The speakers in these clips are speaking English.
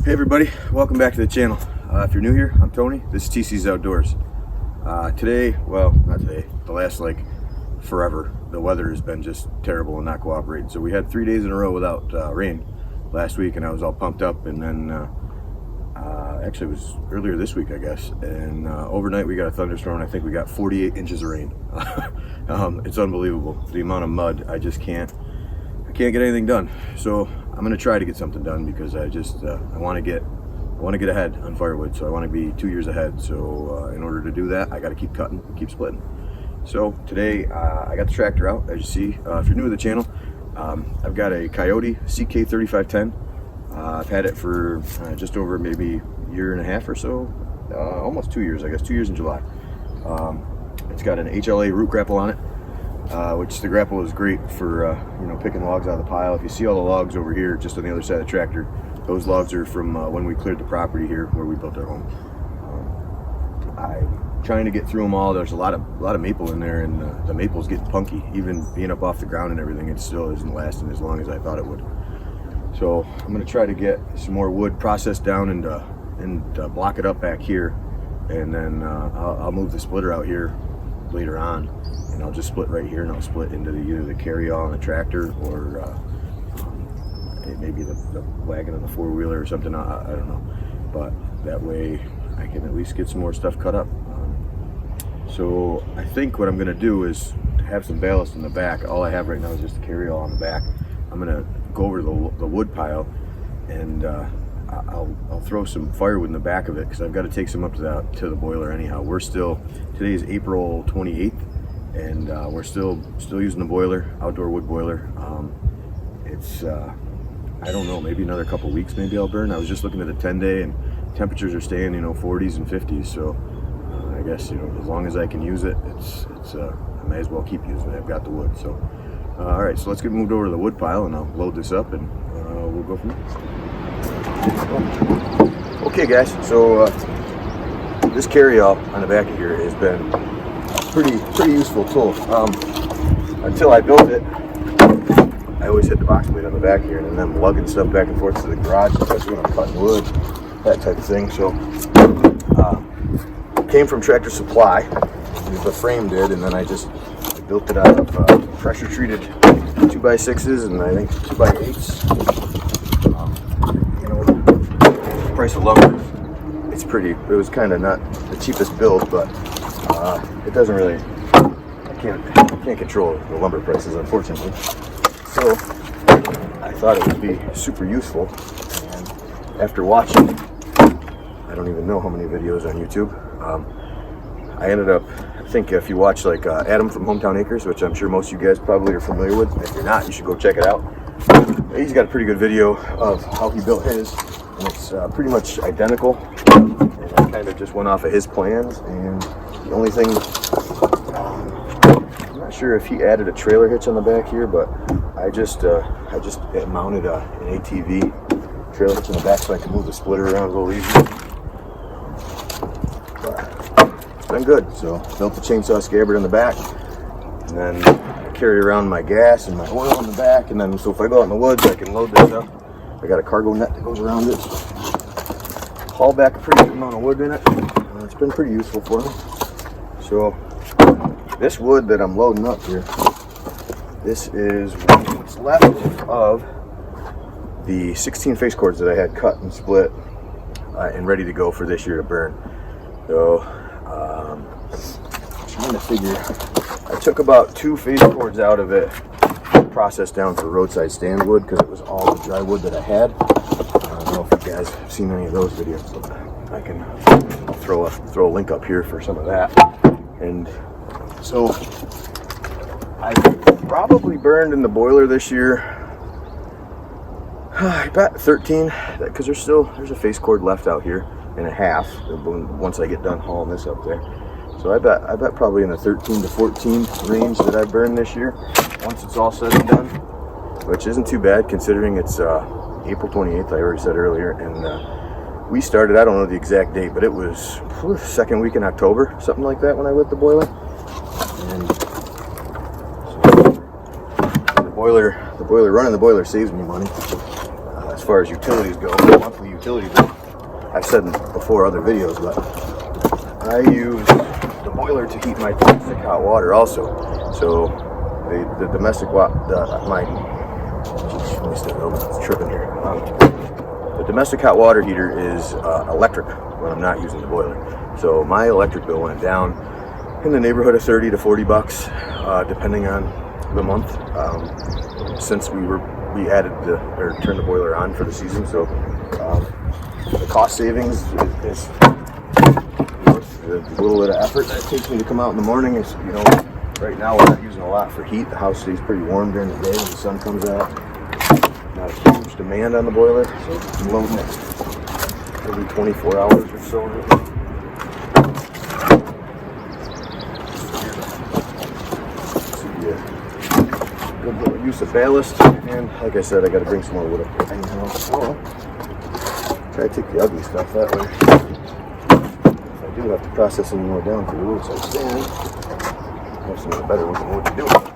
Hey everybody, welcome back to the channel. If you're new here, I'm Tony. This is TC's Outdoors. Today, well, not today, the last like forever, the weather has been just terrible and not cooperating. So we had 3 days in a row without rain last week, and I was all pumped up. And then actually it was earlier this week, I guess, and overnight we got a thunderstorm. I think we got 48 inches of rain. It's unbelievable, the amount of mud. I can't get anything done. So I'm gonna try to get something done because I want to get ahead on firewood. So I want to be 2 years ahead. So in order to do that, I got to keep cutting, keep splitting. So today I got the tractor out, as you see. If you're new to the channel, I've got a KIOTI CK3510. I've had it for just over maybe a year and a half or so, almost 2 years, I guess, 2 years in July. It's got an HLA Root Grapple on it. Which the grapple is great for picking logs out of the pile. If you see all the logs over here just on the other side of the tractor, those logs are from when we cleared the property here where we built our home. I'm trying to get through them all. There's a lot of maple in there, and the maple's getting punky. Even being up off the ground and everything, it still isn't lasting as long as I thought it would. So I'm going to try to get some more wood processed down and block it up back here, and then I'll move the splitter out here later on. And I'll just split right here, and I'll split into either the carryall on the tractor or maybe the wagon on the four-wheeler or something. I don't know, but that way I can at least get some more stuff cut up. So I think what I'm going to do is have some ballast in the back. All I have right now is just the carryall on the back. I'm going to go over to the wood pile, and I'll throw some firewood in the back of it because I've got to take some up to the boiler anyhow. Today is April 28th. And we're still using the boiler, outdoor wood boiler. It's I don't know, maybe another couple weeks maybe I'll burn. I was just looking at the 10-day, and temperatures are staying 40s and 50s. So I guess as long as I can use it, it's I may as well keep using it. I've got the wood. So all right, so let's get moved over to the wood pile, and I'll load this up, and we'll go from there. Okay guys, so this carryall on the back of here has been pretty useful tool. Until I built it, I always hit the box blade on the back here, and then I'm lugging stuff back and forth to the garage, especially when I'm cutting wood, that type of thing. So came from Tractor Supply, the frame did, and then I built it out of pressure treated 2x6s and I think 2x8s. The price of lumber, it was kind of not the cheapest build, but it doesn't really, I can't control the lumber prices, unfortunately. So I thought it would be super useful, and after watching, I don't even know how many videos on YouTube, I ended up, I think if you watch like Adam from Hometown Acres, which I'm sure most of you guys probably are familiar with, if you're not, you should go check it out. He's got a pretty good video of how he built his, and it's pretty much identical, and I kind of just went off of his plans. And the only thing, I'm not sure if he added a trailer hitch on the back here, but I just mounted an ATV trailer hitch on the back so I can move the splitter around a little easier. But it's been good. So built the chainsaw scabbard on the back, and then I carry around my gas and my oil on the back, and then so if I go out in the woods, I can load this up. I got a cargo net that goes around it. Haul back a pretty good amount of wood in it. It's been pretty useful for me. So this wood that I'm loading up here, this is what's left of the 16 face cords that I had cut and split and ready to go for this year to burn. So I'm trying to figure, I took about 2 face cords out of it, processed down for roadside stand wood because it was all the dry wood that I had. I don't know if you guys have seen any of those videos, but I'll throw a link up here for some of that. And so I probably burned in the boiler this year about 13, because there's a face cord left out here and a half once I get done hauling this up there. So I bet probably in the 13 to 14 range that I burned this year once it's all said and done, which isn't too bad considering it's April 28th, I already said earlier, and we started, I don't know the exact date, but it was second week in October, something like that, when I lit the boiler. And so running the boiler saves me money as far as utilities go, monthly utilities. utility bill. I've said in before other videos, but I use the boiler to heat my domestic hot water also. So the domestic let me start over, it's tripping here. The domestic hot water heater is electric when I'm not using the boiler. So my electric bill went down in the neighborhood of 30 to 40 bucks, depending on the month, since we added turned the boiler on for the season. So the cost savings is worth the little bit of effort that it takes me to come out in the morning. Is, you know, right now we're not using a lot for heat. The house stays pretty warm during the day when the sun comes out. Not a huge demand on the boiler, so I'm loading it every 24 hours or so. Good little use of ballast, and like I said, I got to bring some more wood up there. Try to take the ugly stuff that way. If I do have to process any more down for the wood, so I stand. I have some of the better ones know what to do.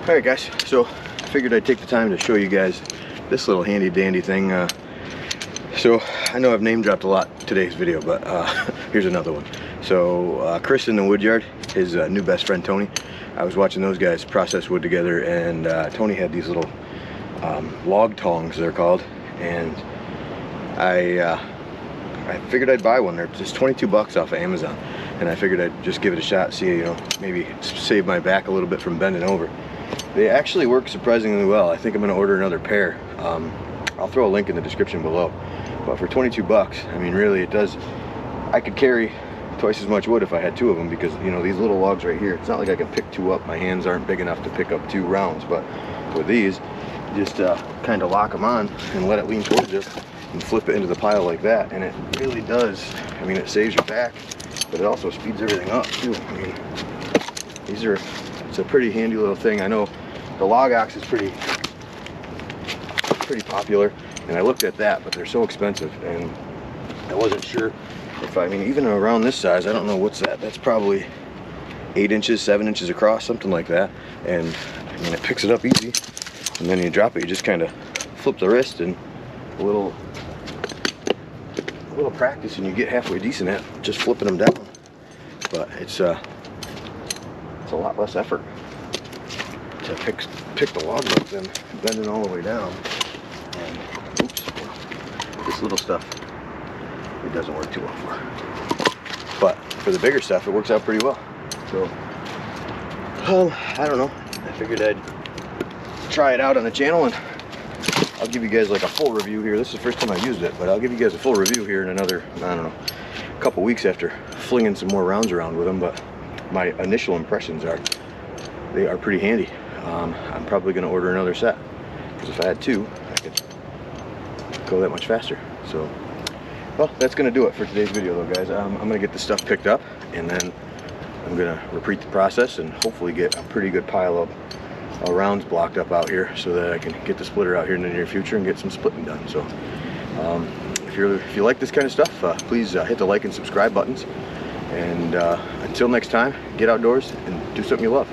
Alright guys, so I figured I'd take the time to show you guys this little handy dandy thing. So I know I've name dropped a lot today's video, but here's another one. So Chris in the woodyard, his new best friend Tony, I was watching those guys process wood together, and Tony had these little log tongs, they're called, and I figured I'd buy one. They're just 22 bucks off of Amazon, and I figured I'd just give it a shot, see, you know, maybe save my back a little bit from bending over. They actually work surprisingly well. I think I'm going to order another pair. I'll throw a link in the description below. But for 22 bucks, I mean, really, it does. I could carry twice as much wood if I had two of them, because, you know, these little logs right here, it's not like I can pick two up. My hands aren't big enough to pick up 2 rounds, but with these, just kind of lock them on and let it lean towards you and flip it into the pile like that, and it really does. I mean, it saves your back, but it also speeds everything up too. I mean, these are, it's a pretty handy little thing. I know the log ox is pretty popular, and I looked at that, but they're so expensive, and I wasn't sure if, I mean, even around this size, I don't know what's that. That's probably 8 inches, 7 inches across, something like that. And I mean, it picks it up easy, and then you drop it. You just kind of flip the wrist, and a little practice, and you get halfway decent at just flipping them down. But it's a lot less effort to pick the log up than bending all the way down. And oops, this little stuff, it doesn't work too well for. But for the bigger stuff, it works out pretty well. So I don't know, I figured I'd try it out on the channel, and I'll give you guys like a full review here. This is the first time I've used it, but I'll give you guys a full review here in another, I don't know, a couple weeks after flinging some more rounds around with them. But my initial impressions are, they are pretty handy. I'm probably going to order another set, because if I had 2, I could go that much faster. So, well, that's going to do it for today's video though, guys. I'm going to get this stuff picked up, and then I'm going to repeat the process and hopefully get a pretty good pile of rounds blocked up out here, so that I can get the splitter out here in the near future and get some splitting done. So if you like this kind of stuff, please hit the like and subscribe buttons, and until next time, get outdoors and do something you love.